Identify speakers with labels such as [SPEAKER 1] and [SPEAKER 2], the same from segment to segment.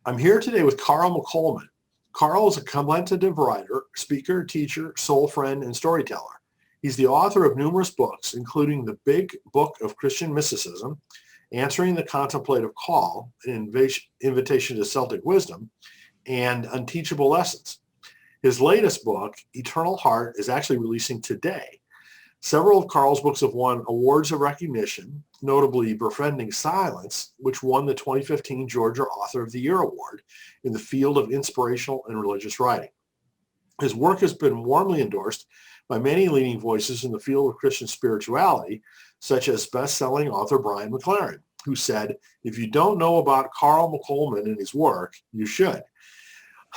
[SPEAKER 1] I'm here today with Carl McColman. Carl is a contemplative writer, speaker, teacher, soul friend, and storyteller. He's the author of numerous books, including The Big Book of Christian Mysticism, Answering the Contemplative Call, an Invitation to Celtic Wisdom, and Unteachable Lessons. His latest book, Eternal Heart, is actually releasing today. Several of Carl's books have won awards of recognition, notably Befriending Silence, which won the 2015 Georgia Author of the Year Award in the field of inspirational and religious writing. His work has been warmly endorsed by many leading voices in the field of Christian spirituality, such as best-selling author Brian McLaren, who said, "If you don't know about Carl McColman and his work, you should."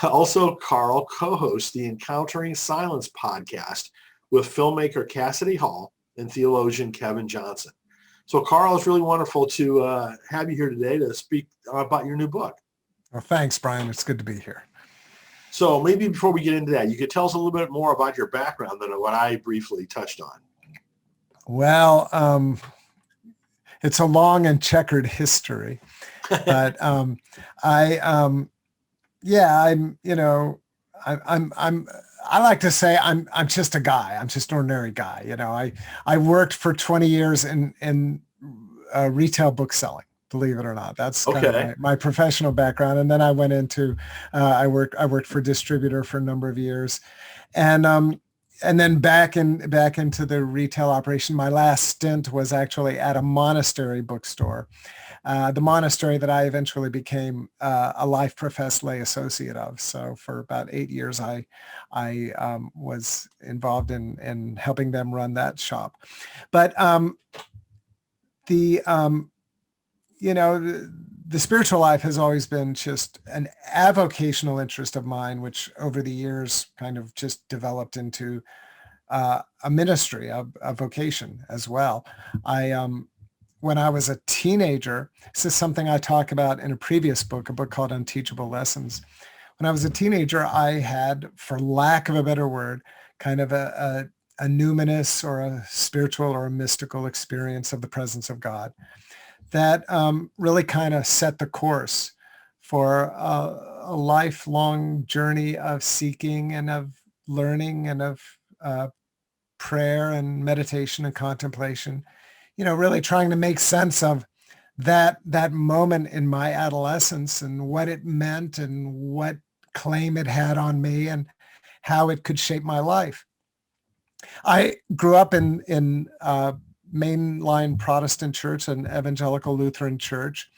[SPEAKER 1] Also, Carl co-hosts the Encountering Silence podcast with filmmaker Cassidy Hall and theologian Kevin Johnson. So, Carl, it's really wonderful to have you here today to speak about your new book.
[SPEAKER 2] Well, thanks, Brian. It's good to be here.
[SPEAKER 1] So maybe before we get into that, you could tell us a little bit more about your background than what I briefly touched on.
[SPEAKER 2] Well, it's a long and checkered history, but I like to say I'm just a guy. I'm just an ordinary guy. I worked for 20 years in retail book selling, believe it or not. That's kind of my professional background. And then I went into, I worked for a distributor for a number of years. And then back into the retail operation. My last stint was actually at a monastery bookstore. The monastery that I eventually became a life professed lay associate of. So for about 8 years, I was involved in helping them run that shop. But the spiritual life has always been just an avocational interest of mine, which over the years kind of just developed into a ministry, a vocation as well. When I was a teenager, this is something I talk about in a previous book, a book called Unteachable Lessons. When I was a teenager, I had, for lack of a better word, kind of a numinous or a spiritual or a mystical experience of the presence of God that really kind of set the course for a lifelong journey of seeking and of learning and of prayer and meditation and contemplation. Really trying to make sense of that moment in my adolescence and what it meant and what claim it had on me and how it could shape my life. I grew up in mainline Protestant church, an evangelical Lutheran church.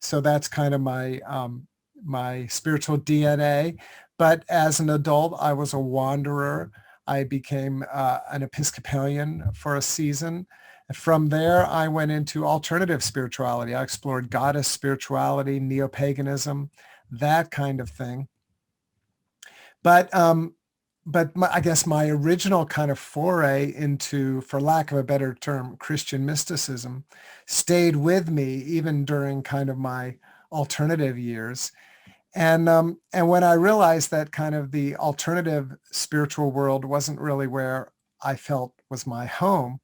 [SPEAKER 2] So that's kind of my spiritual DNA. But as an adult, I was a wanderer. I became an Episcopalian for a season. From there, I went into alternative spirituality. I explored goddess spirituality, neo-paganism, that kind of thing. But I guess my original kind of foray into, for lack of a better term, Christian mysticism stayed with me even during kind of my alternative years. And when I realized that kind of the alternative spiritual world wasn't really where I felt was my home,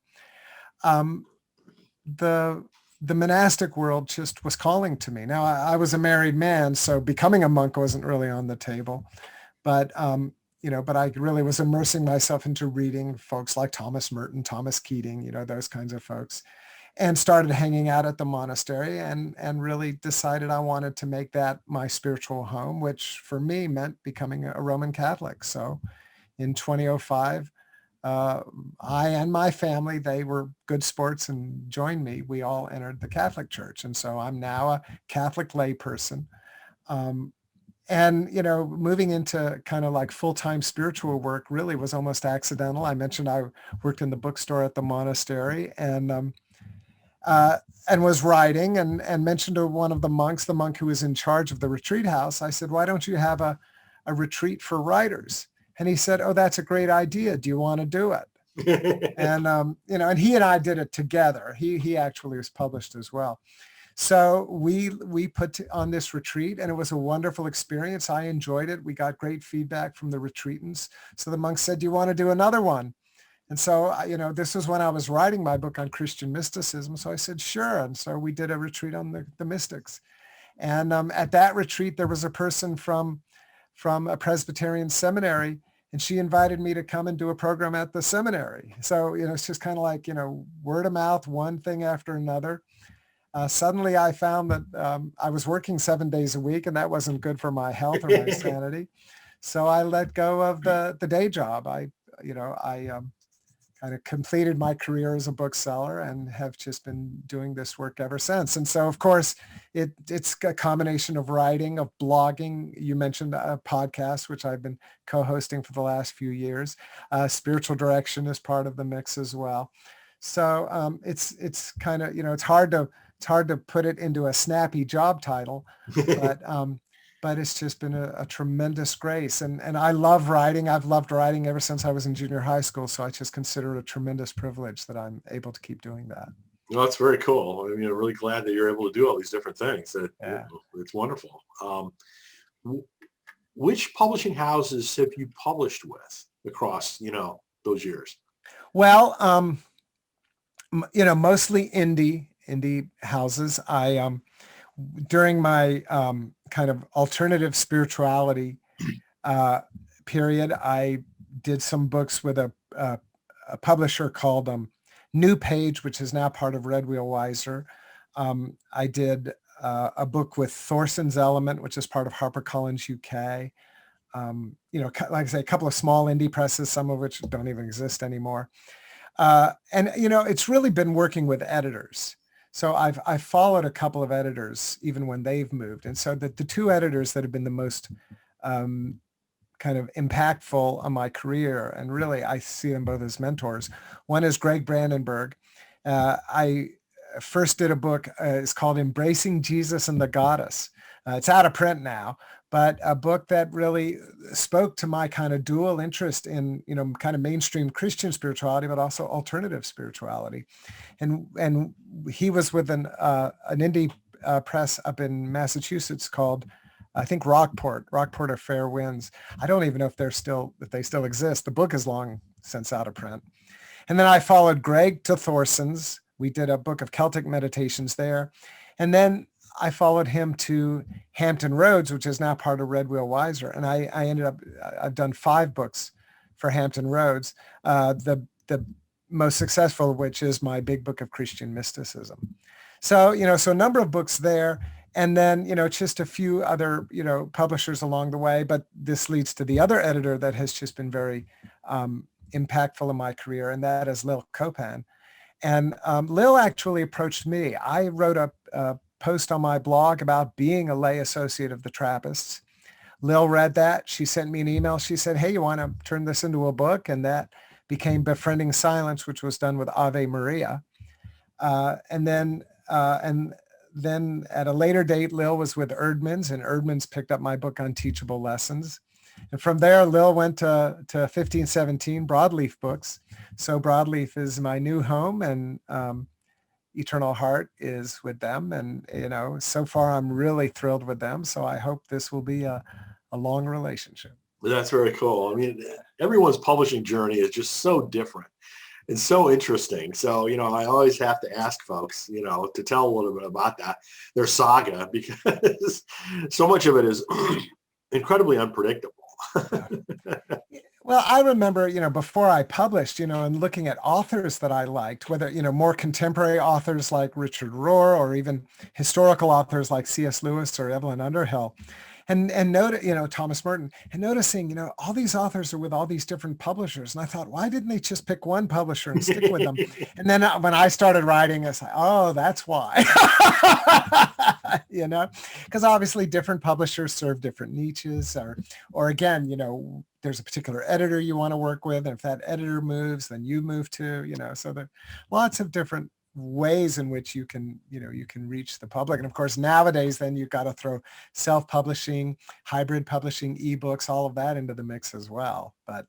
[SPEAKER 2] the monastic world just was calling to me. Now, I was a married man, so becoming a monk wasn't really on the table. But but I really was immersing myself into reading folks like Thomas Merton, Thomas Keating, those kinds of folks, and started hanging out at the monastery and really decided I wanted to make that my spiritual home, which for me meant becoming a Roman Catholic. So in 2005, I and my family, they were good sports and joined me. We all entered the Catholic Church. And so I'm now a Catholic layperson. And, moving into kind of like full-time spiritual work really was almost accidental. I mentioned I worked in the bookstore at the monastery and was writing and mentioned to one of the monks, the monk who was in charge of the retreat house. I said, why don't you have a retreat for writers? And he said, oh, that's a great idea. Do you want to do it? And, and he and I did it together. He actually was published as well. So we put on this retreat and it was a wonderful experience. I enjoyed it. We got great feedback from the retreatants. So the monk said, do you want to do another one? And so, this was when I was writing my book on Christian mysticism. So I said, sure. And so we did a retreat on the mystics. And at that retreat, there was a person from a Presbyterian seminary, and she invited me to come and do a program at the seminary. So, it's just kind of like, word of mouth, one thing after another. Suddenly I found that I was working 7 days a week, and that wasn't good for my health or my sanity. So I let go of the day job. I kind of completed my career as a bookseller and have just been doing this work ever since. And so, of course, it's a combination of writing, of blogging. You mentioned a podcast, which I've been co-hosting for the last few years. Spiritual direction is part of the mix as well. So it's kind of, it's hard to put it into a snappy job title, but it's just been a tremendous grace. And I love writing. I've loved writing ever since I was in junior high school. So I just consider it a tremendous privilege that I'm able to keep doing that.
[SPEAKER 1] Well, that's very cool. I mean, I'm really glad that you're able to do all these different things. It's wonderful. Which publishing houses have you published with across, those years?
[SPEAKER 2] Well, mostly indie houses. I, during my kind of alternative spirituality period, I did some books with a publisher called New Page, which is now part of Red Wheel Weiser. I did a book with Thorson's Element, which is part of HarperCollins UK. Like I say, a couple of small indie presses, some of which don't even exist anymore. And it's really been working with editors. So I've followed a couple of editors even when they've moved. And so the two editors that have been the most kind of impactful on my career, and really I see them both as mentors. One is Greg Brandenburg. I first did a book, it's called Embracing Jesus and the Goddess. It's out of print now, but a book that really spoke to my kind of dual interest in, kind of mainstream Christian spirituality, but also alternative spirituality. And he was with an indie press up in Massachusetts called, I think, Rockport or Fair Winds. I don't even know if they still exist. The book is long since out of print. And then I followed Greg to Thorson's. We did a book of Celtic meditations there. And then I followed him to Hampton Roads, which is now part of Red Wheel Weiser. And I ended up, I've done 5 books for Hampton Roads. The most successful of which is my big book of Christian mysticism. So, so a number of books there. And then, just a few other, publishers along the way. But this leads to the other editor that has just been very impactful in my career, and that is Lil Copan. And Lil actually approached me. I wrote a post on my blog about being a lay associate of the Trappists. Lil read that. She sent me an email. She said, hey, you want to turn this into a book? And that became Befriending Silence, which was done with Ave Maria. And then at a later date, Lil was with Erdman's, and Erdman's picked up my book on teachable lessons. And from there, Lil went to 1517 Broadleaf Books. So Broadleaf is my new home, and Eternal Heart is with them. And, so far I'm really thrilled with them. So I hope this will be a long relationship.
[SPEAKER 1] That's very cool. I mean, everyone's publishing journey is just so different and so interesting. So, I always have to ask folks, to tell a little bit about their saga, because so much of it is incredibly unpredictable.
[SPEAKER 2] Well, I remember, before I published, and looking at authors that I liked, whether, more contemporary authors like Richard Rohr, or even historical authors like C.S. Lewis or Evelyn Underhill, and note, Thomas Merton, and noticing, all these authors are with all these different publishers. And I thought, why didn't they just pick one publisher and stick with them? And then when I started writing, I was like, oh, that's why, because obviously different publishers serve different niches, or again, there's a particular editor you want to work with. And if that editor moves, then you move to, so there are lots of different ways in which you can reach the public. And of course, nowadays, then you've got to throw self-publishing, hybrid publishing, ebooks, all of that into the mix as well. But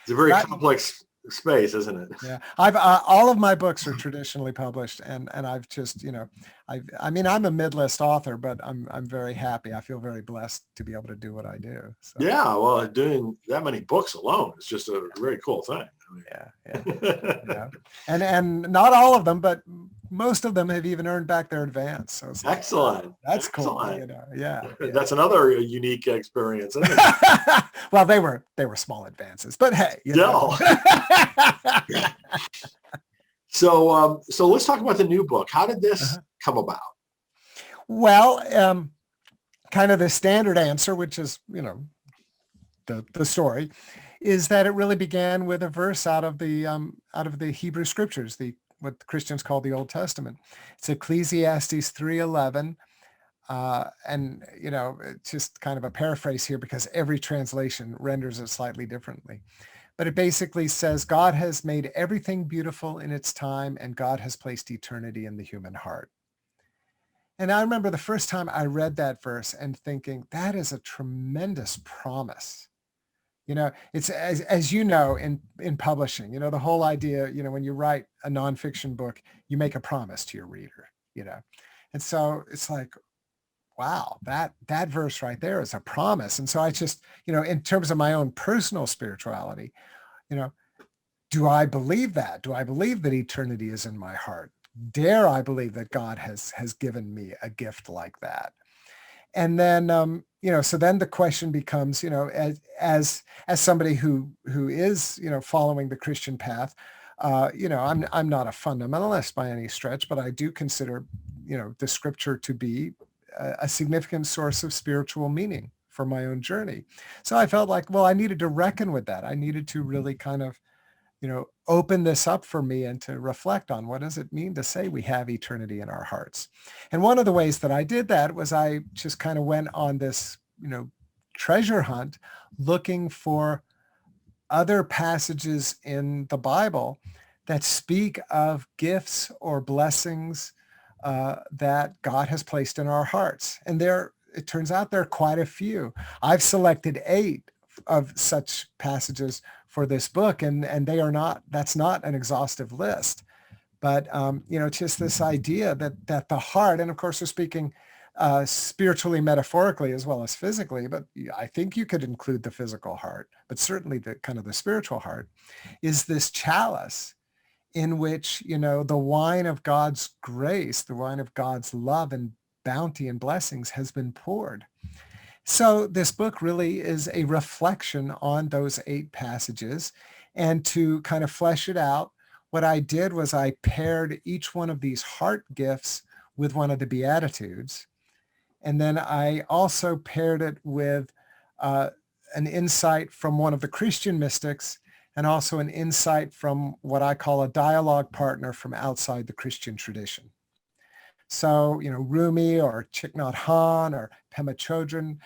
[SPEAKER 1] it's a very complex space, isn't it?
[SPEAKER 2] Yeah, I've all of my books are traditionally published, and I've just I'm a mid-list author, but I'm very happy. I feel very blessed to be able to do what I do. So.
[SPEAKER 1] Yeah, well, doing that many books alone is just a very cool thing.
[SPEAKER 2] Yeah. And not all of them, but most of them have even earned back their advance. So it's like,
[SPEAKER 1] Excellent.
[SPEAKER 2] that's cool.
[SPEAKER 1] Excellent.
[SPEAKER 2] Yeah.
[SPEAKER 1] That's another unique experience, isn't it?
[SPEAKER 2] Well, they were small advances, but hey,
[SPEAKER 1] Still. So let's talk about the new book. How did this come about?
[SPEAKER 2] Well, kind of the standard answer, which is, the story, is that it really began with a verse out of the Hebrew scriptures, what Christians call the Old Testament. It's Ecclesiastes 3:11. And, it's just kind of a paraphrase here because every translation renders it slightly differently. But it basically says, God has made everything beautiful in its time, and God has placed eternity in the human heart. And I remember the first time I read that verse and thinking, that is a tremendous promise. It's as you know, in publishing, the whole idea, when you write a nonfiction book, you make a promise to your reader, And so it's like, wow, that verse right there is a promise. And so I just, in terms of my own personal spirituality, do I believe that? Do I believe that eternity is in my heart? Dare I believe that God has given me a gift like that? And then, so then the question becomes, as somebody who is, following the Christian path, I'm not a fundamentalist by any stretch, but I do consider, the scripture to be a significant source of spiritual meaning for my own journey. So I felt like, well, I needed to reckon with that. I needed to really kind of, open this up for me and to reflect on what does it mean to say we have eternity in our hearts. And one of the ways that I did that was I just kind of went on this, treasure hunt looking for other passages in the Bible that speak of gifts or blessings that God has placed in our hearts. And it turns out there are quite a few. I've selected 8 of such passages for this book, and that's not an exhaustive list. But, just this idea that the heart, and of course we're speaking spiritually, metaphorically, as well as physically, but I think you could include the physical heart, but certainly the kind of the spiritual heart, is this chalice in which, the wine of God's grace, the wine of God's love and bounty and blessings has been poured. So this book really is a reflection on those 8 passages. And to kind of flesh it out, what I did was I paired each one of these heart gifts with one of the Beatitudes. And then I also paired it with an insight from one of the Christian mystics, and also an insight from what I call a dialogue partner from outside the Christian tradition. So, Rumi or Thich Nhat Hanh or Pema Chodron,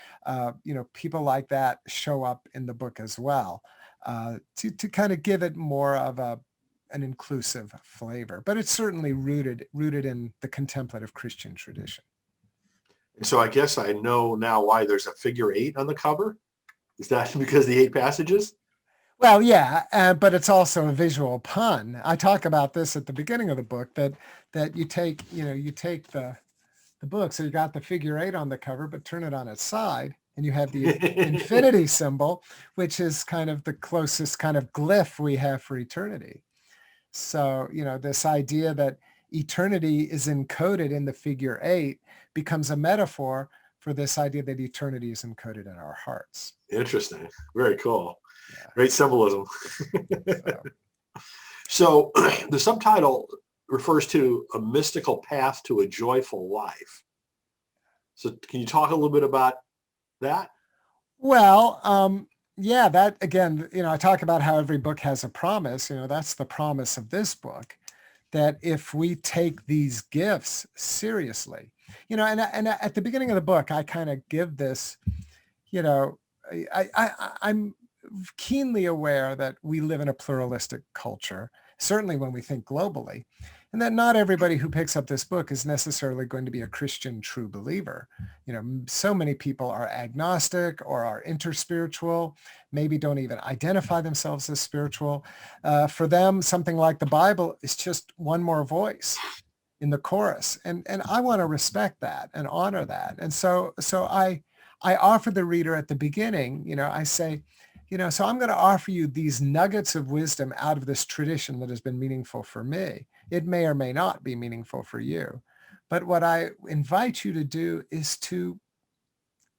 [SPEAKER 2] people like that show up in the book as well, to kind of give it more of an inclusive flavor. But it's certainly rooted in the contemplative Christian tradition.
[SPEAKER 1] And so I guess I know now why there's a figure 8 on the cover. Is that because the 8 passages?
[SPEAKER 2] Well, yeah, but it's also a visual pun. I talk about this at the beginning of the book, that you take the book, so you got the figure 8 on the cover, but turn it on its side, and you have the infinity symbol, which is kind of the closest kind of glyph we have for eternity. So, this idea that eternity is encoded in the figure 8 becomes a metaphor for this idea that eternity is encoded in our hearts.
[SPEAKER 1] Interesting. Very cool.
[SPEAKER 2] Yeah.
[SPEAKER 1] Great symbolism. So the subtitle refers to a mystical path to a joyful life. So can you talk a little bit about that?
[SPEAKER 2] Well, yeah, that again, I talk about how every book has a promise. That's the promise of this book, that if we take these gifts seriously, and at the beginning of the book, I kind of give this, I'm keenly aware that we live in a pluralistic culture, certainly when we think globally, and that not everybody who picks up this book is necessarily going to be a Christian true believer. So many people are agnostic or are interspiritual, maybe don't even identify themselves as spiritual. For them, something like the Bible is just one more voice in the chorus. And I want to respect that and honor that. And so I offer the reader at the beginning, I say, so I'm going to offer you these nuggets of wisdom out of this tradition that has been meaningful for me. It may or may not be meaningful for you. But what I invite you to do is to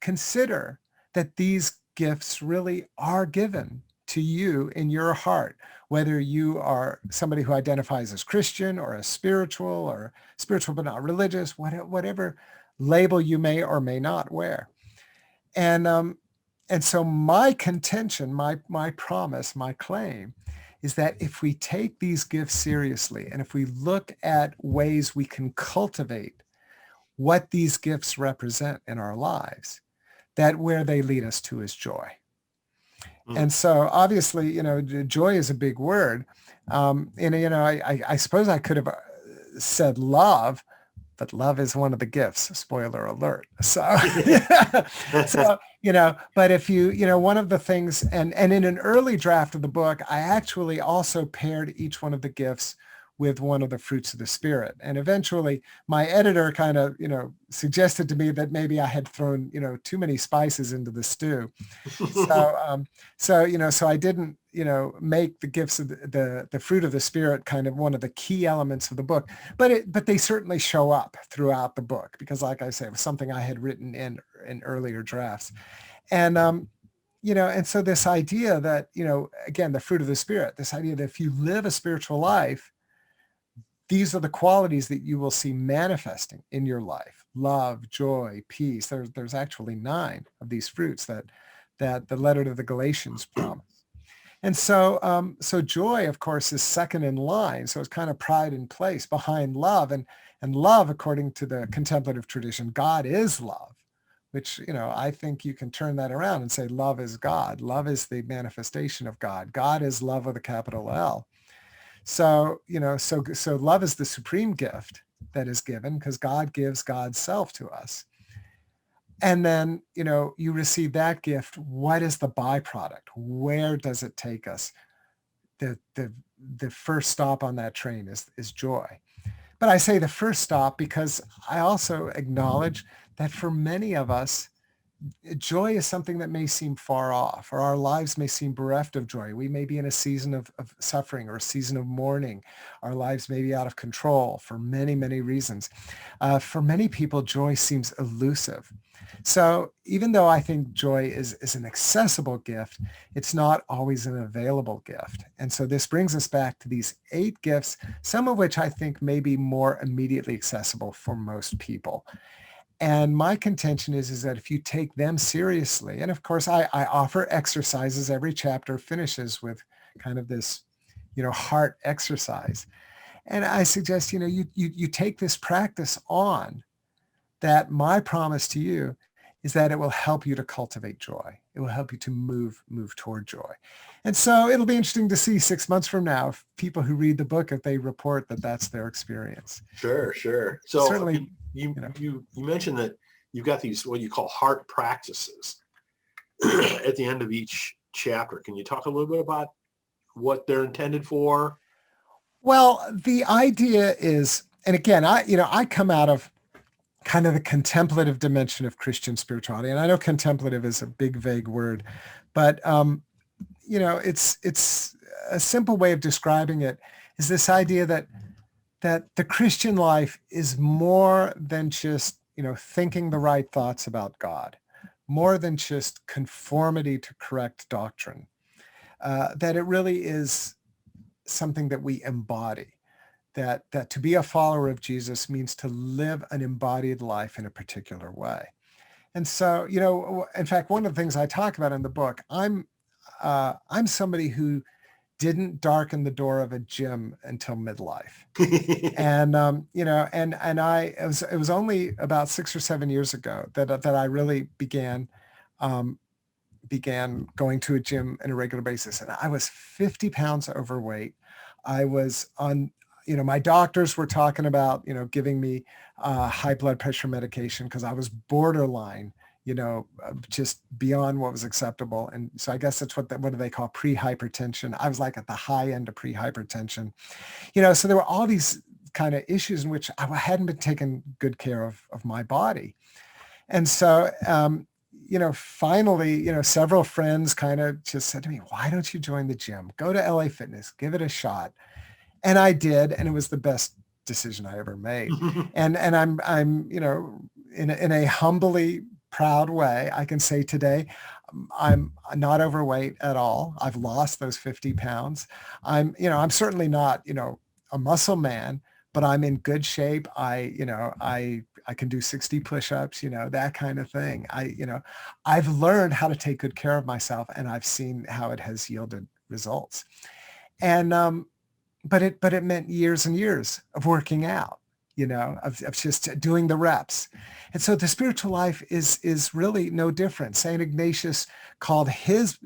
[SPEAKER 2] consider that these gifts really are given to you in your heart, whether you are somebody who identifies as Christian or as spiritual but not religious, whatever label you may or may not wear. And so my contention, my promise, my claim is that if we take these gifts seriously and if we look at ways we can cultivate what these gifts represent in our lives, that where they lead us to is joy. And so obviously, joy is a big word. I suppose I could have said love, but love is one of the gifts, spoiler alert. So, but if one of the things, and in an early draft of the book, I actually also paired each one of the gifts with one of the fruits of the Spirit. And eventually my editor kind of, suggested to me that maybe I had thrown, too many spices into the stew. So I didn't, make the gifts of the fruit of the Spirit kind of one of the key elements of the book, but they certainly show up throughout the book because, like I say, it was something I had written in earlier drafts. And, and so this idea that, again, the fruit of the Spirit, this idea that if you live a spiritual life, these are the qualities that you will see manifesting in your life: love, joy, peace. There's actually 9 of these fruits that the letter to the Galatians promise. And so joy, of course, is second in line. So it's kind of pride in place behind love. And love, according to the contemplative tradition, God is love, which, I think you can turn that around and say love is God. Love is the manifestation of God. God is love with a capital L. So, so love is the supreme gift that is given because God gives God's self to us. And then, you receive that gift. What is the byproduct? Where does it take us? The first stop on that train is joy. But I say the first stop because I also acknowledge that for many of us, joy is something that may seem far off, or our lives may seem bereft of joy. We may be in a season of suffering or a season of mourning. Our lives may be out of control for many, many reasons. For many people, joy seems elusive. So even though I think joy is an accessible gift, it's not always an available gift. And so this brings us back to these 8 gifts, some of which I think may be more immediately accessible for most people. And my contention is that if you take them seriously, and of course I offer exercises, every chapter finishes with kind of this, heart exercise. And I suggest, you take this practice on, that my promise to you is that it will help you to cultivate joy. It will help you to move toward joy. And so it'll be interesting to see 6 months from now, if people who read the book, if they report that that's their experience.
[SPEAKER 1] Sure. So
[SPEAKER 2] certainly,
[SPEAKER 1] you mentioned that you've got these, what you call heart practices at the end of each chapter. Can you talk a little bit about what they're intended for?
[SPEAKER 2] Well, the idea is, and again, I come out of kind of the contemplative dimension of Christian spirituality. And I know contemplative is a big, vague word, but, it's a simple way of describing it is this idea that the Christian life is more than just, thinking the right thoughts about God, more than just conformity to correct doctrine, that it really is something that we embody. That to be a follower of Jesus means to live an embodied life in a particular way. And so, in fact, one of the things I talk about in the book, I'm somebody who didn't darken the door of a gym until midlife. And, it was only about 6 or 7 years ago that I really began going to a gym on a regular basis. And I was 50 pounds overweight. I was on, my doctors were talking about, giving me high blood pressure medication because I was borderline, just beyond what was acceptable. And so I guess that's what do they call pre-hypertension. I was like at the high end of pre-hypertension, so there were all these kind of issues in which I hadn't been taking good care of my body. And so, finally, several friends kind of just said to me, why don't you join the gym? Go to LA Fitness, give it a shot. And I did, and it was the best decision I ever made. And I'm in a humbly proud way, I can say today, I'm not overweight at all. I've lost those 50 pounds. I'm certainly not, a muscle man, but I'm in good shape. I can do 60 push-ups, that kind of thing. I've learned how to take good care of myself, and I've seen how it has yielded results. And, but it meant years and years of working out, of just doing the reps. And so the spiritual life is really no different. St. Ignatius called his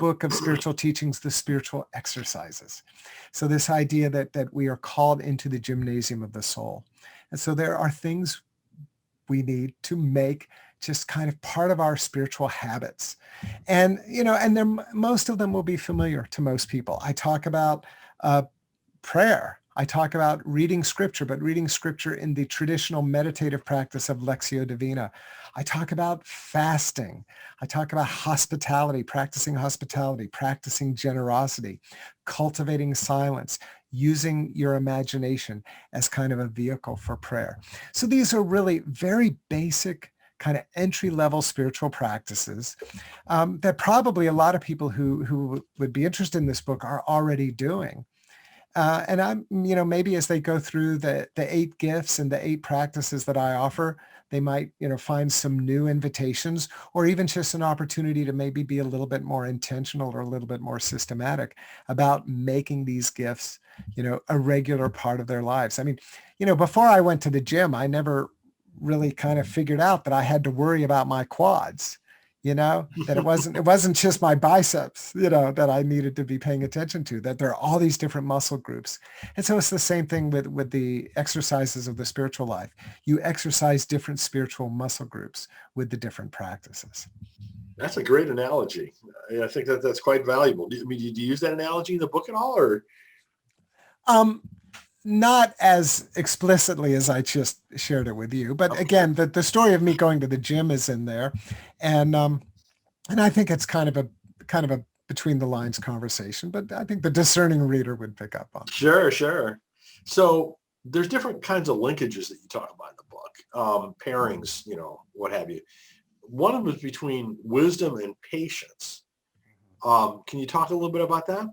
[SPEAKER 2] book of spiritual teachings the spiritual exercises. So this idea that we are called into the gymnasium of the soul. And so there are things we need to make just kind of part of our spiritual habits. And, most of them will be familiar to most people. I talk about prayer. I talk about reading scripture, but reading scripture in the traditional meditative practice of Lectio Divina. I talk about fasting. I talk about hospitality, practicing generosity, cultivating silence, using your imagination as kind of a vehicle for prayer. So these are really very basic kind of entry-level spiritual practices that probably a lot of people who would be interested in this book are already doing. And I'm, maybe as they go through the 8 gifts and the 8 practices that I offer, they might, find some new invitations, or even just an opportunity to maybe be a little bit more intentional or a little bit more systematic about making these gifts, a regular part of their lives. I mean, before I went to the gym, I never really kind of figured out that I had to worry about my quads. That it wasn't just my biceps, that I needed to be paying attention to, that there are all these different muscle groups. And so it's the same thing with the exercises of the spiritual life. You exercise different spiritual muscle groups with the different practices.
[SPEAKER 1] That's a great analogy. I think that's quite valuable. Do you use that analogy in the book at all, or?
[SPEAKER 2] Not as explicitly as I just shared it with you, but again, the story of me going to the gym is in there, and I think it's kind of a between the lines conversation, but I think the discerning reader would pick up on it.
[SPEAKER 1] Sure. So there's different kinds of linkages that you talk about in the book, pairings, what have you. One of them is between wisdom and patience. Can you talk a little bit about that?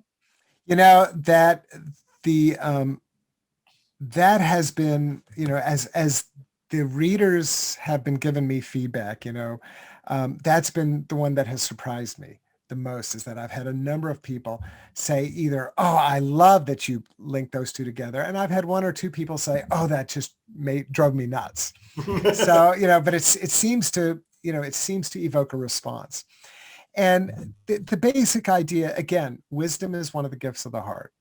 [SPEAKER 2] That has been, as the readers have been giving me feedback, that's been the one that has surprised me the most, is that I've had a number of people say either, oh, I love that you linked those two together. And I've had 1 or 2 people say, oh, that just drove me nuts. So, but it seems to evoke a response. And the basic idea, again, wisdom is one of the gifts of the heart.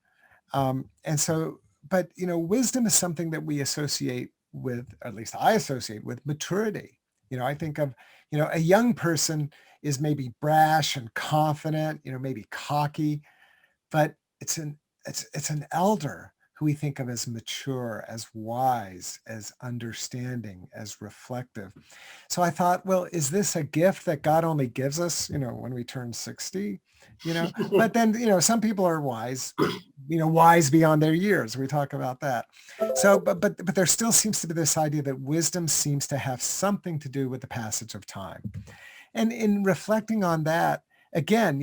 [SPEAKER 2] And so, but, wisdom is something that we associate with, at least I associate with, maturity. I think of, a young person is maybe brash and confident, maybe cocky, but it's an elder who we think of as mature, as wise, as understanding, as reflective. So I thought, well, is this a gift that God only gives us, when we turn 60? But then, some people are wise, wise beyond their years. We talk about that. So, but there still seems to be this idea that wisdom seems to have something to do with the passage of time. And in reflecting on that, again,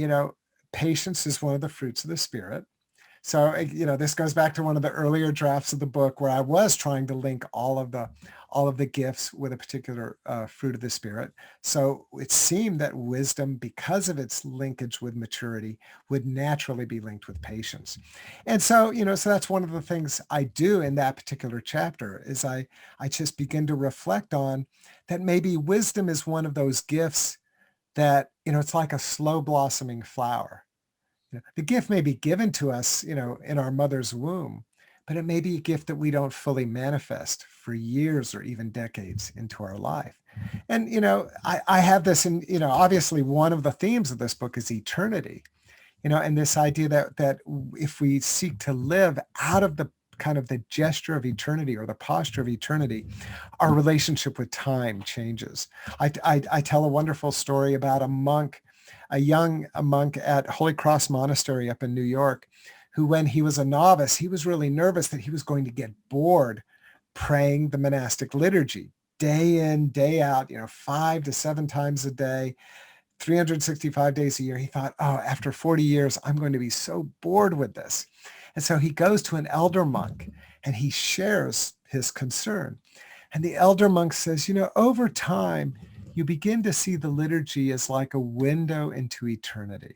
[SPEAKER 2] patience is one of the fruits of the Spirit. So, this goes back to one of the earlier drafts of the book where I was trying to link all of the gifts with a particular fruit of the Spirit. So it seemed that wisdom, because of its linkage with maturity, would naturally be linked with patience. And so, so that's one of the things I do in that particular chapter is I just begin to reflect on that maybe wisdom is one of those gifts that, it's like a slow blossoming flower. The gift may be given to us, in our mother's womb, but it may be a gift that we don't fully manifest for years or even decades into our life. And, I have this in, obviously one of the themes of this book is eternity, and this idea that if we seek to live out of the kind of the gesture of eternity or the posture of eternity, our relationship with time changes. I tell a wonderful story about a monk at Holy Cross Monastery up in New York, who, when he was a novice, he was really nervous that he was going to get bored praying the monastic liturgy day in, day out, 5 to 7 times a day, 365 days a year. He thought, oh, after 40 years, I'm going to be so bored with this. And so he goes to an elder monk and he shares his concern. And the elder monk says, over time, you begin to see the liturgy as like a window into eternity.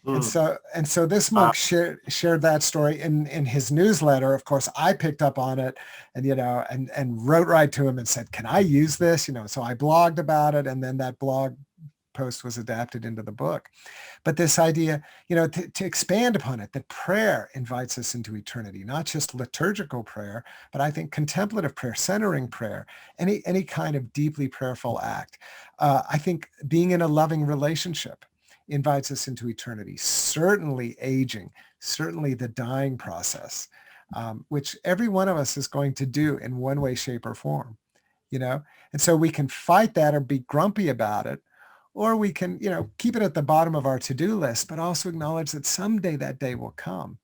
[SPEAKER 2] And so this monk shared that story in his newsletter. Of course, I picked up on it and wrote right to him and said, can I use this? So I blogged about it, and then that blog post was adapted into the book. But this idea, to expand upon it, that prayer invites us into eternity, not just liturgical prayer, but I think contemplative prayer, centering prayer, any kind of deeply prayerful act. I think being in a loving relationship invites us into eternity. Certainly aging, certainly the dying process, which every one of us is going to do in one way, shape, or form, And so we can fight that or be grumpy about it, or we can, keep it at the bottom of our to-do list, but also acknowledge that someday that day will come.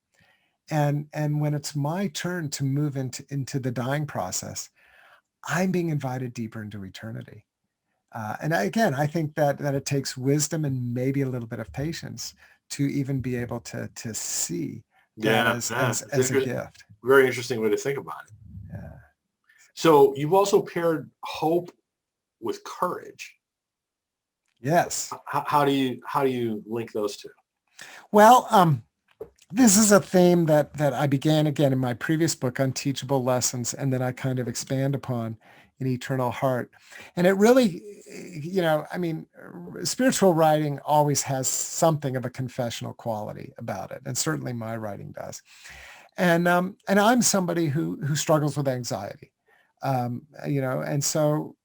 [SPEAKER 2] And when it's my turn to move into the dying process, I'm being invited deeper into eternity. And I think that it takes wisdom and maybe a little bit of patience to even be able to see that as a gift.
[SPEAKER 1] Very interesting way to think about it.
[SPEAKER 2] Yeah.
[SPEAKER 1] So you've also paired hope with courage.
[SPEAKER 2] Yes.
[SPEAKER 1] How do you link those two?
[SPEAKER 2] Well, this is a theme that I began again in my previous book, Unteachable Lessons, and then I kind of expand upon in Eternal Heart. And it really, spiritual writing always has something of a confessional quality about it. And certainly my writing does. And I'm somebody who struggles with anxiety, and so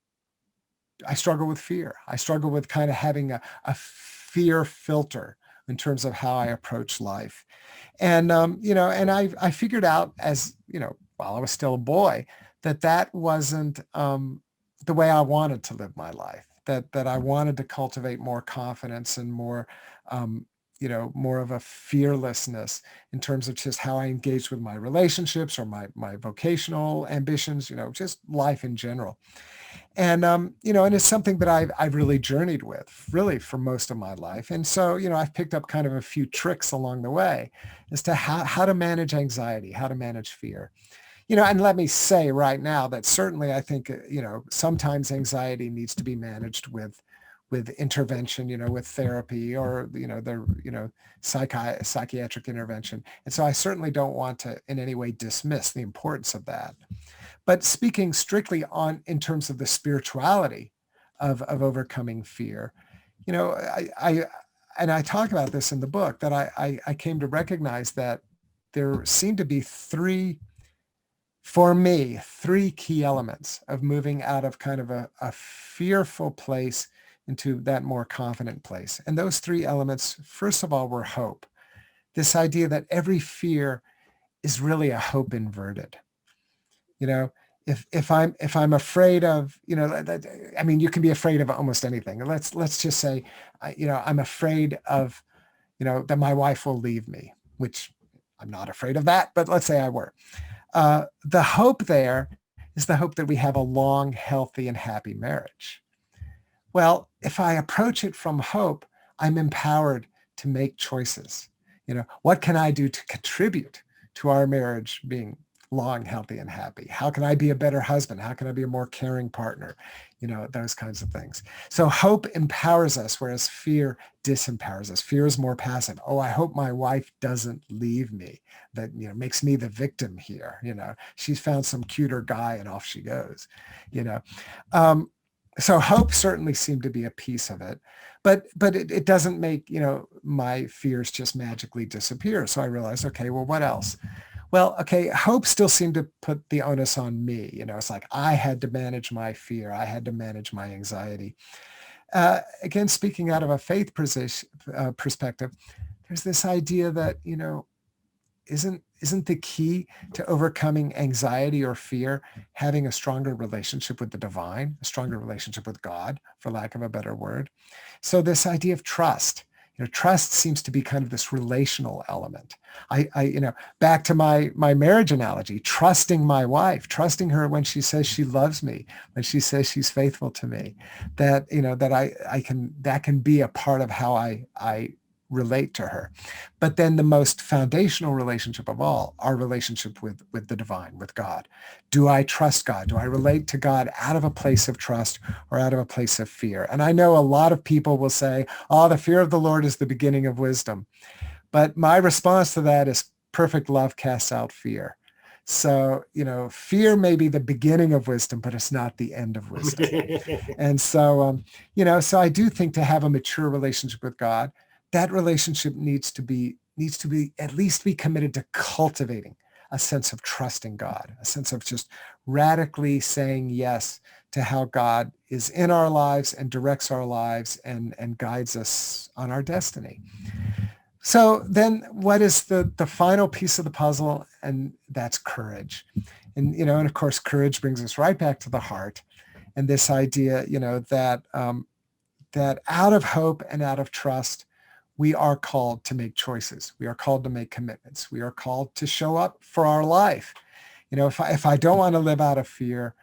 [SPEAKER 2] I struggle with fear. I struggle with kind of having a fear filter in terms of how I approach life. And, I figured out as, while I was still a boy, that wasn't the way I wanted to live my life, that I wanted to cultivate more confidence and more, more of a fearlessness in terms of just how I engage with my relationships or my vocational ambitions, just life in general. And, and it's something that I've really journeyed with really for most of my life. And so, I've picked up kind of a few tricks along the way as to how to manage anxiety, how to manage fear. And let me say right now that certainly I think, sometimes anxiety needs to be managed with intervention, with therapy or, psychiatric intervention. And so I certainly don't want to in any way dismiss the importance of that. But speaking strictly in terms of the spirituality of overcoming fear, I talk about this in the book, that I came to recognize that there seem to be three key elements of moving out of kind of a fearful place into that more confident place. And those three elements, first of all, were hope. This idea that every fear is really a hope inverted. If I'm afraid of, you can be afraid of almost anything. Let's just say, I'm afraid of, that my wife will leave me, which I'm not afraid of that, but let's say I were. The hope there is the hope that we have a long, healthy, and happy marriage. Well, if I approach it from hope, I'm empowered to make choices. What can I do to contribute to our marriage being long, healthy, and happy? How can I be a better husband? How can I be a more caring partner? Those kinds of things. So hope empowers us, whereas fear disempowers us. Fear is more passive. Oh, I hope my wife doesn't leave me. That, makes me the victim here. She's found some cuter guy and off she goes, So hope certainly seemed to be a piece of it, but it doesn't make, my fears just magically disappear. So I realized, okay, well, what else? Well, okay, hope still seemed to put the onus on me. It's like I had to manage my fear. I had to manage my anxiety. Again, speaking out of a faith perspective, there's this idea that, isn't the key to overcoming anxiety or fear having a stronger relationship with the divine, a stronger relationship with God, for lack of a better word? So this idea of trust, Trust seems to be kind of this relational element. Back to my marriage analogy, trusting my wife, trusting her when she says she loves me, when she says she's faithful to me, that that can be a part of how I relate to her. But then the most foundational relationship of all, our relationship with the divine, with God. Do I trust God? Do I relate to God out of a place of trust or out of a place of fear? And I know a lot of people will say, oh, the fear of the Lord is the beginning of wisdom. But my response to that is perfect love casts out fear. So, fear may be the beginning of wisdom, but it's not the end of wisdom. And so, so I do think to have a mature relationship with God, that relationship needs to be at least be committed to cultivating a sense of trusting God, a sense of just radically saying yes to how God is in our lives and directs our lives and guides us on our destiny. So then what is the final piece of the puzzle? And that's courage. And, and of course, courage brings us right back to the heart. And this idea, that out of hope and out of trust, we are called to make choices. We are called to make commitments. We are called to show up for our life. If I don't want to live out of fear,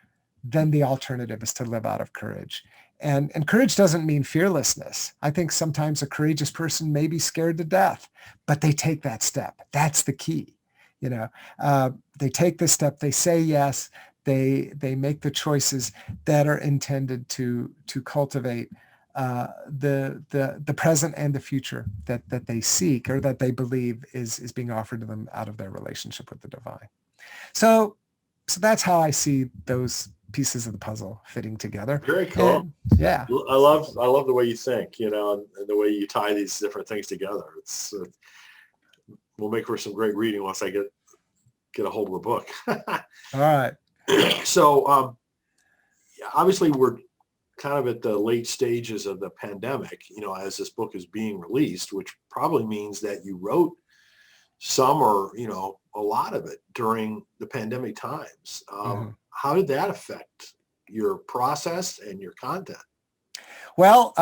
[SPEAKER 2] then the alternative is to live out of courage. And courage doesn't mean fearlessness. I think sometimes a courageous person may be scared to death, but they take that step. That's the key. They take the step. They say yes. They make the choices that are intended to cultivate the present and the future that they seek or that they believe is being offered to them out of their relationship with the divine. So that's how I see those pieces of the puzzle fitting together.
[SPEAKER 1] Very cool.
[SPEAKER 2] And, yeah.
[SPEAKER 1] I love the way you think, and the way you tie these different things together. It's will make for some great reading once I get a hold of the book.
[SPEAKER 2] All right.
[SPEAKER 1] So obviously we're kind of at the late stages of the pandemic, as this book is being released, which probably means that you wrote some or, a lot of it during the pandemic times. How did that affect your process and your content?
[SPEAKER 2] Well,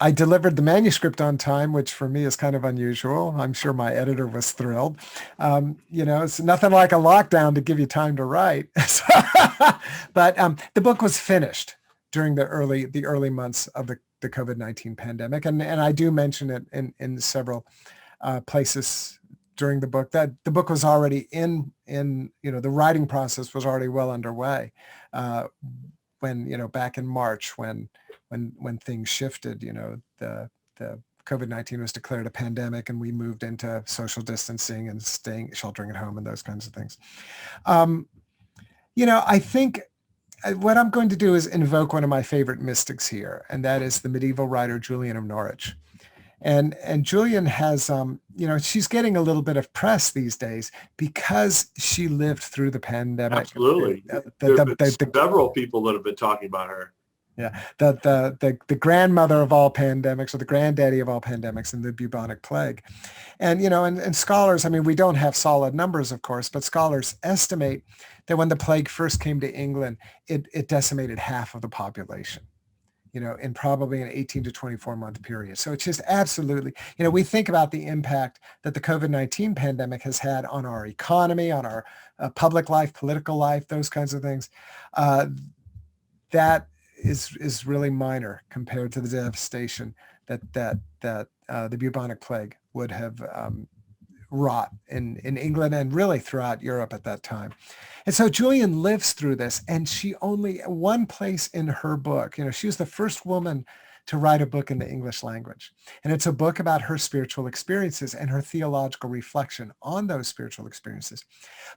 [SPEAKER 2] I delivered the manuscript on time, which for me is kind of unusual. I'm sure my editor was thrilled. It's nothing like a lockdown to give you time to write. But the book was finished during the early months of the COVID-19 pandemic. And I do mention it in several places during the book, that the book was already in the writing process was already well underway when, back in March, when things shifted, the COVID-19 was declared a pandemic and we moved into social distancing and sheltering at home and those kinds of things. I think what I'm going to do is invoke one of my favorite mystics here, and that is the medieval writer Julian of Norwich. And Julian has, she's getting a little bit of press these days because she lived through the pandemic.
[SPEAKER 1] Absolutely. Several people that have been talking about her.
[SPEAKER 2] Yeah, the grandmother of all pandemics, or the granddaddy of all pandemics, and the bubonic plague. And, and scholars, we don't have solid numbers, of course, but scholars estimate that when the plague first came to England, it decimated half of the population. In probably an 18 to 24 month period. So it's just absolutely, we think about the impact that the COVID-19 pandemic has had on our economy, on our public life, political life, those kinds of things. That is really minor compared to the devastation that the bubonic plague would have wrought in England and really throughout Europe at that time. And so Julian lives through this, and she only one place in her book, she was the first woman to write a book in the English language. And it's a book about her spiritual experiences and her theological reflection on those spiritual experiences.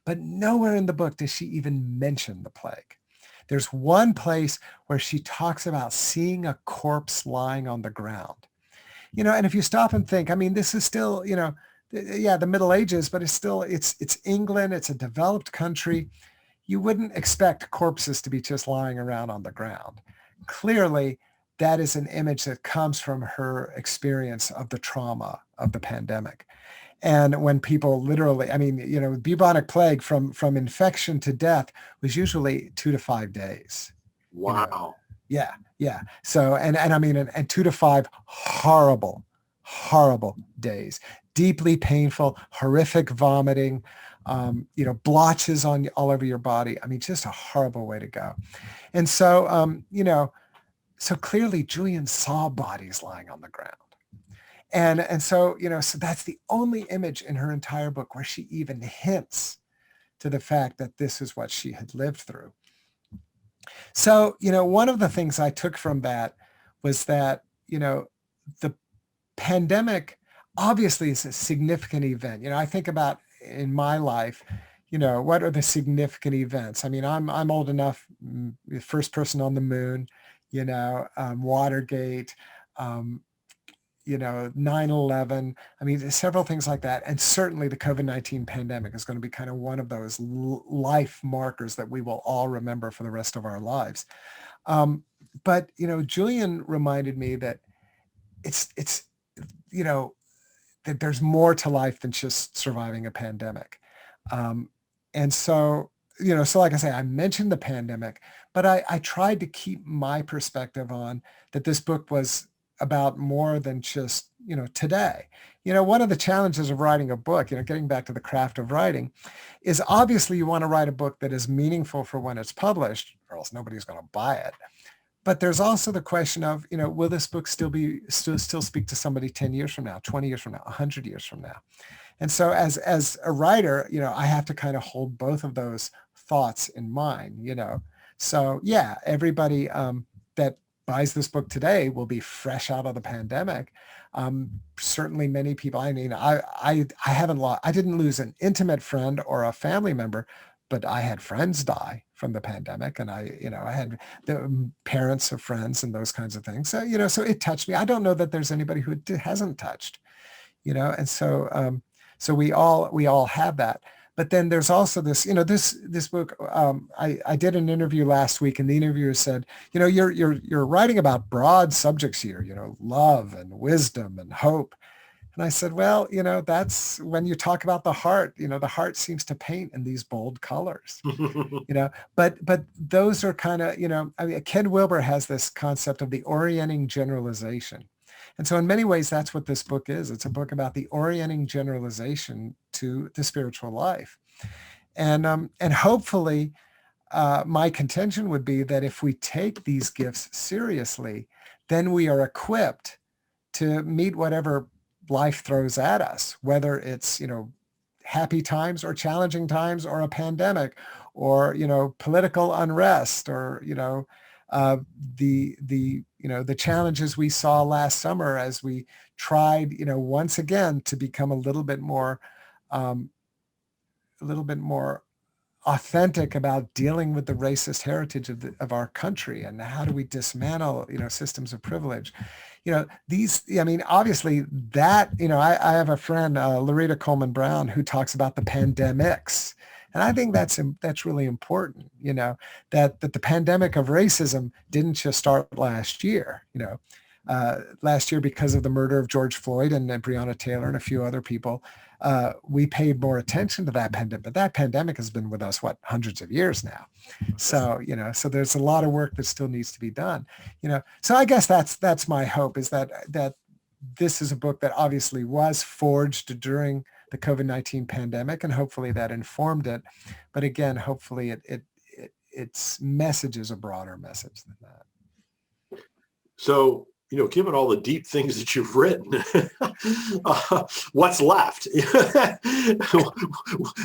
[SPEAKER 2] But nowhere in the book does she even mention the plague. There's one place where she talks about seeing a corpse lying on the ground. And if you stop and think, this is still, the Middle Ages, but it's England. It's a developed country. You wouldn't expect corpses to be just lying around on the ground. Clearly, that is an image that comes from her experience of the trauma of the pandemic. And when people literally, bubonic plague from infection to death was usually 2 to 5 days.
[SPEAKER 1] Wow.
[SPEAKER 2] Yeah. So, and 2 to 5 horrible horrible days, deeply painful, horrific vomiting, blotches on all over your body. I mean, just a horrible way to go. And so, so clearly Julian saw bodies lying on the ground. And so, so that's the only image in her entire book where she even hints to the fact that this is what she had lived through. So, one of the things I took from that was that, the pandemic obviously is a significant event. I think about in my life, what are the significant events? I mean, I'm old enough, the first person on the moon, Watergate, 9/11. I mean, several things like that. And certainly the COVID-19 pandemic is going to be kind of one of those life markers that we will all remember for the rest of our lives. But, Julian reminded me that it's that there's more to life than just surviving a pandemic. And so, so like I say, I mentioned the pandemic, but I tried to keep my perspective on that this book was about more than just, today. One of the challenges of writing a book, getting back to the craft of writing, is obviously you want to write a book that is meaningful for when it's published, or else nobody's going to buy it. But there's also the question of, will this book still speak to somebody 10 years from now, 20 years from now, 100 years from now? And so as a writer, I have to kind of hold both of those thoughts in mind, So yeah, everybody that buys this book today will be fresh out of the pandemic. Certainly many people, I mean, I didn't lose an intimate friend or a family member, but I had friends die from the pandemic, and I had the parents of friends and those kinds of things. So, so it touched me. I don't know that there's anybody who it hasn't touched, and so, so we all have that. But then there's also this, this book. I did an interview last week, and the interviewer said, you're writing about broad subjects here, love and wisdom and hope. And I said, well, that's when you talk about the heart, the heart seems to paint in these bold colors, but those are kind of, I mean, Ken Wilber has this concept of the orienting generalization. And so in many ways, that's what this book is. It's a book about the orienting generalization to the spiritual life. And hopefully my contention would be that if we take these gifts seriously, then we are equipped to meet whatever life throws at us, whether it's, happy times or challenging times or a pandemic or, political unrest or, the challenges we saw last summer as we tried, once again to become a little bit more authentic about dealing with the racist heritage of our country, and how do we dismantle, systems of privilege. Obviously that, I have a friend, Loretta Coleman Brown, who talks about the pandemics. And I think that's really important, that the pandemic of racism didn't just start last year, last year because of the murder of George Floyd and Breonna Taylor and a few other people. We paid more attention to that pandemic, but that pandemic has been with us, hundreds of years now. So, so there's a lot of work that still needs to be done, so I guess that's my hope, is that this is a book that obviously was forged during the COVID-19 pandemic, and hopefully that informed it. But again, hopefully its message is a broader message than that.
[SPEAKER 1] So, given all the deep things that you've written, what's left?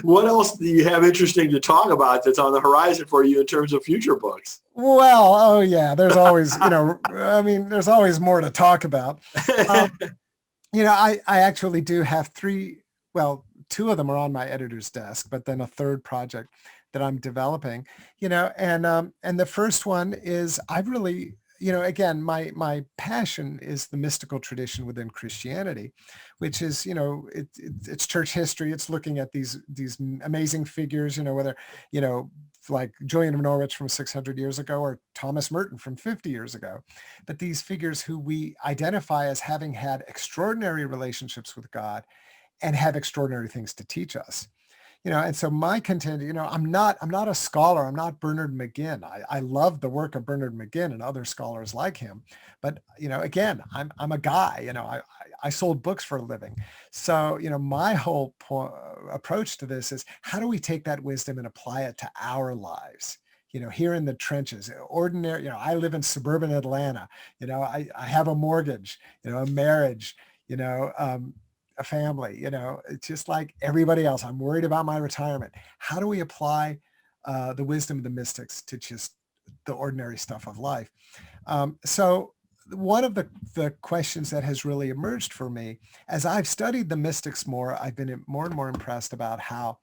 [SPEAKER 1] What else do you have interesting to talk about that's on the horizon for you in terms of future books?
[SPEAKER 2] Well, oh yeah, there's always, there's always more to talk about. I actually do have three. Well, two of them are on my editor's desk, but then a third project that I'm developing, and the first one is I've really, again, my passion is the mystical tradition within Christianity, which is, it's church history. It's looking at these amazing figures, whether, like Julian of Norwich from 600 years ago or Thomas Merton from 50 years ago. But these figures who we identify as having had extraordinary relationships with God and have extraordinary things to teach us. And so my content, I'm not a scholar. I'm not Bernard McGinn. I love the work of Bernard McGinn and other scholars like him. But, again, I'm a guy, I sold books for a living. So, my whole approach to this is, how do we take that wisdom and apply it to our lives? Here in the trenches, ordinary, I live in suburban Atlanta, I have a mortgage, a marriage, a family, it's just like everybody else. I'm worried about my retirement. How do we apply the wisdom of the mystics to just the ordinary stuff of life? So one of the questions that has really emerged for me as I've studied the mystics more, I've been more and more impressed about how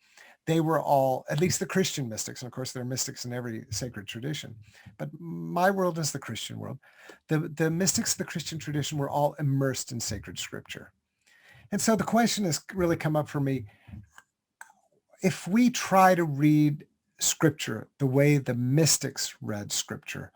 [SPEAKER 2] they were all, at least the Christian mystics, and of course there are mystics in every sacred tradition, but my world is the Christian world. The mystics of the Christian tradition were all immersed in sacred scripture. And so the question has really come up for me. If we try to read scripture the way the mystics read scripture,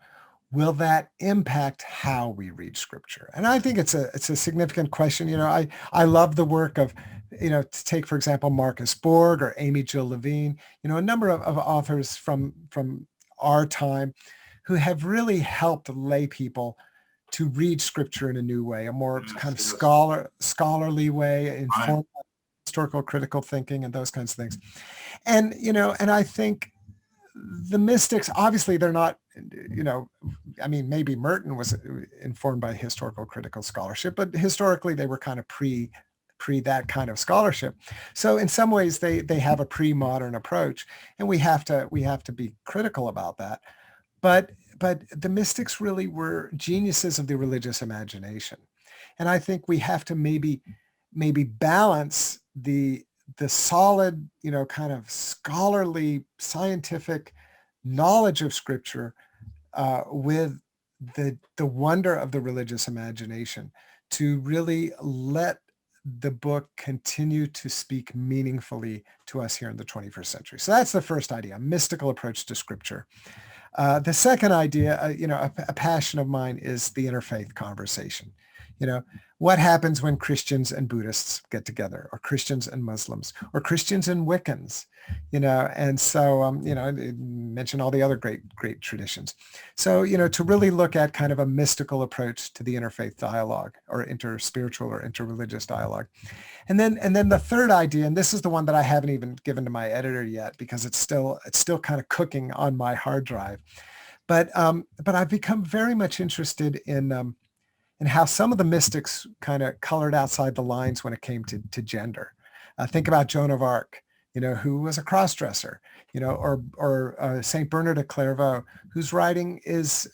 [SPEAKER 2] will that impact how we read scripture? And I think it's a significant question. I love the work of, to take, for example, Marcus Borg or Amy Jill Levine, a number of authors from our time who have really helped lay people to read scripture in a new way, a more kind of scholarly way, informed by historical critical thinking and those kinds of things. And, and I think the mystics, obviously they're not, maybe Merton was informed by historical critical scholarship, but historically they were kind of pre that kind of scholarship. So in some ways they have a pre-modern approach, and we have to be critical about that. But the mystics really were geniuses of the religious imagination. And I think we have to maybe balance the solid, kind of scholarly, scientific knowledge of scripture with the wonder of the religious imagination, to really let the book continue to speak meaningfully to us here in the 21st century. So that's the first idea, a mystical approach to scripture. The second idea, a passion of mine, is the interfaith conversation. What happens when Christians and Buddhists get together, or Christians and Muslims, or Christians and Wiccans, and so, mention all the other great traditions. So, to really look at kind of a mystical approach to the interfaith dialogue, or interspiritual or interreligious dialogue. And then the third idea, and this is the one that I haven't even given to my editor yet, because it's still kind of cooking on my hard drive. But I've become very much interested in how some of the mystics kind of colored outside the lines when it came to gender. Think about Joan of Arc, who was a cross-dresser, or Saint Bernard of Clairvaux, whose writing is,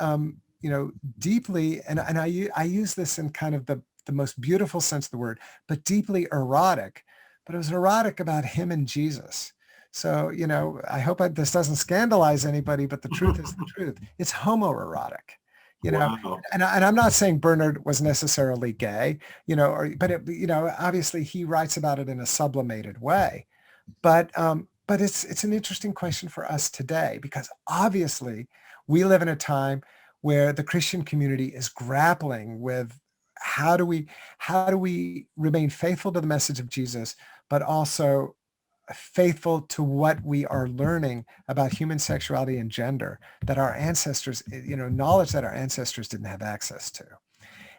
[SPEAKER 2] deeply, and I use this in kind of the most beautiful sense of the word, but deeply erotic. But it was erotic about him and Jesus. So, I hope this doesn't scandalize anybody, but the truth is the truth. It's homoerotic.
[SPEAKER 1] Wow.
[SPEAKER 2] And I'm not saying Bernard was necessarily gay, but obviously he writes about it in a sublimated way. But it's an interesting question for us today, because obviously we live in a time where the Christian community is grappling with how do we remain faithful to the message of Jesus, but also faithful to what we are learning about human sexuality and gender, that our ancestors, knowledge that our ancestors didn't have access to.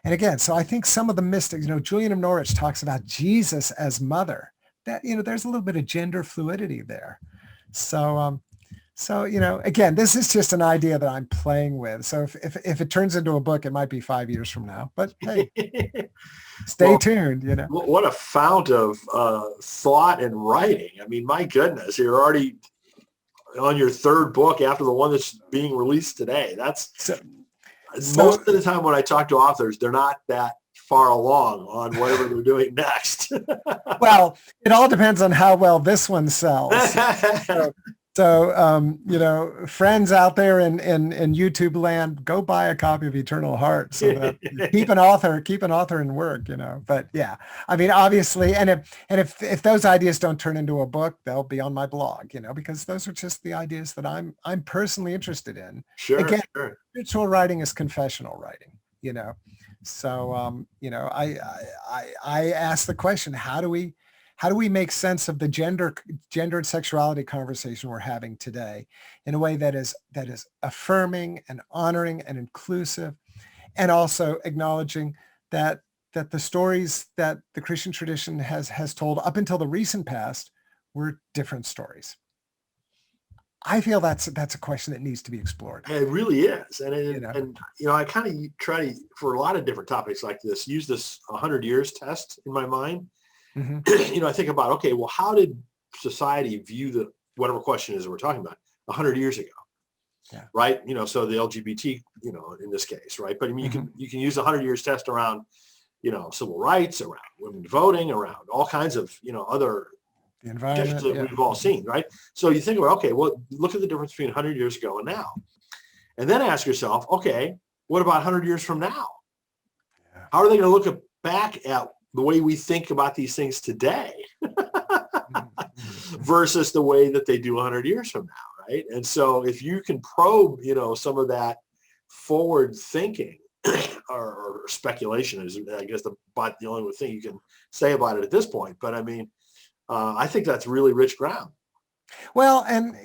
[SPEAKER 2] And again, so I think some of the mystics, Julian of Norwich talks about Jesus as mother. That, there's a little bit of gender fluidity there. So, again, this is just an idea that I'm playing with. So if it turns into a book, it might be 5 years from now. But hey, stay tuned.
[SPEAKER 1] What a fount of thought and writing. I mean, my goodness, you're already on your third book after the one that's being released today. Most of the time when I talk to authors, they're not that far along on whatever they're doing next.
[SPEAKER 2] Well, it all depends on how well this one sells. So, friends out there in YouTube land, go buy a copy of Eternal Heart, so that keep an author in work, But yeah, I mean, obviously, and if those ideas don't turn into a book, they'll be on my blog, because those are just the ideas that I'm personally interested in.
[SPEAKER 1] Sure.
[SPEAKER 2] Again,
[SPEAKER 1] sure.
[SPEAKER 2] spiritual writing is confessional writing, So, I ask the question, how do we How do we make sense of the gendered sexuality conversation we're having today in a way that is affirming and honoring and inclusive, and also acknowledging that the stories that the Christian tradition has told up until the recent past were different stories? I feel that's a question that needs to be explored.
[SPEAKER 1] It really is. And,
[SPEAKER 2] You know?
[SPEAKER 1] and I kind of try to, for a lot of different topics like this, use this 100 years test in my mind.
[SPEAKER 2] Mm-hmm.
[SPEAKER 1] I think about, okay, well, how did society view the whatever question is we're talking about 100 years ago?
[SPEAKER 2] Yeah.
[SPEAKER 1] Right. So the LGBT, in this case, right. But I mean,
[SPEAKER 2] Mm-hmm.
[SPEAKER 1] you can use the 100 years test around, civil rights, around women voting, around all kinds of, other
[SPEAKER 2] The
[SPEAKER 1] conditions
[SPEAKER 2] environment.
[SPEAKER 1] that we've all seen. Right. So you think about, okay, well, look at the difference between 100 years ago and now. And then ask yourself, okay, what about 100 years from now?
[SPEAKER 2] Yeah.
[SPEAKER 1] How are they going to look back at the way we think about these things today versus the way that they do 100 years from now, right? And so if you can probe, some of that forward thinking or speculation is, I guess, the only thing you can say about it at this point. But I mean, I think that's really rich ground.
[SPEAKER 2] Well, and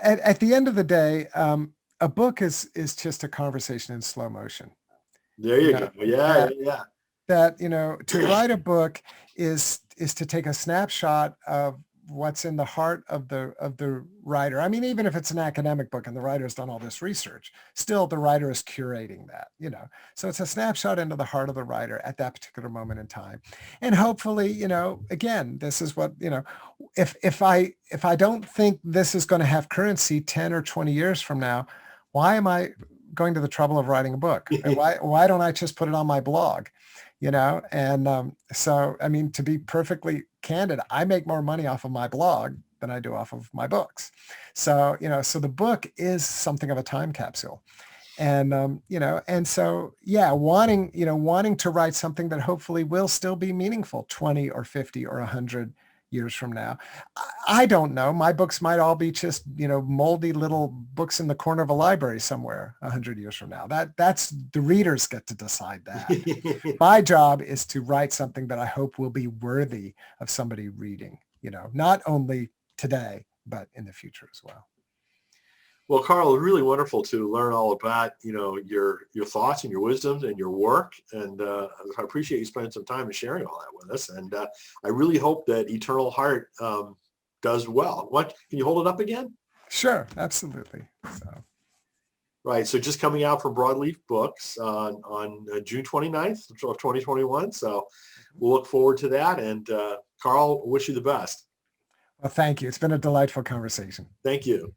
[SPEAKER 2] at the end of the day, a book is just a conversation in slow motion.
[SPEAKER 1] There you go. Yeah.
[SPEAKER 2] That, to write a book is to take a snapshot of what's in the heart of the writer. I mean, even if it's an academic book and the writer's done all this research, still the writer is curating that, So it's a snapshot into the heart of the writer at that particular moment in time. And hopefully, again, this is what, if I don't think this is going to have currency 10 or 20 years from now, why am I going to the trouble of writing a book? Why don't I just put it on my blog? And so, I mean, to be perfectly candid, I make more money off of my blog than I do off of my books. So, so the book is something of a time capsule. And, and so, yeah, wanting to write something that hopefully will still be meaningful 20 or 50 or 100 years from now. I don't know. My books might all be just, moldy little books in the corner of a library somewhere 100 years from now. That's the readers get to decide that. My job is to write something that I hope will be worthy of somebody reading, not only today, but in the future as well.
[SPEAKER 1] Well, Carl, it's really wonderful to learn all about, your thoughts and your wisdoms and your work. And I appreciate you spending some time and sharing all that with us. And I really hope that Eternal Heart does well. Can you hold it up again?
[SPEAKER 2] Sure, absolutely.
[SPEAKER 1] Right. So just coming out from Broadleaf Books on June 29th of 2021. So we'll look forward to that. And Carl, wish you the best.
[SPEAKER 2] Well, thank you. It's been a delightful conversation.
[SPEAKER 1] Thank you.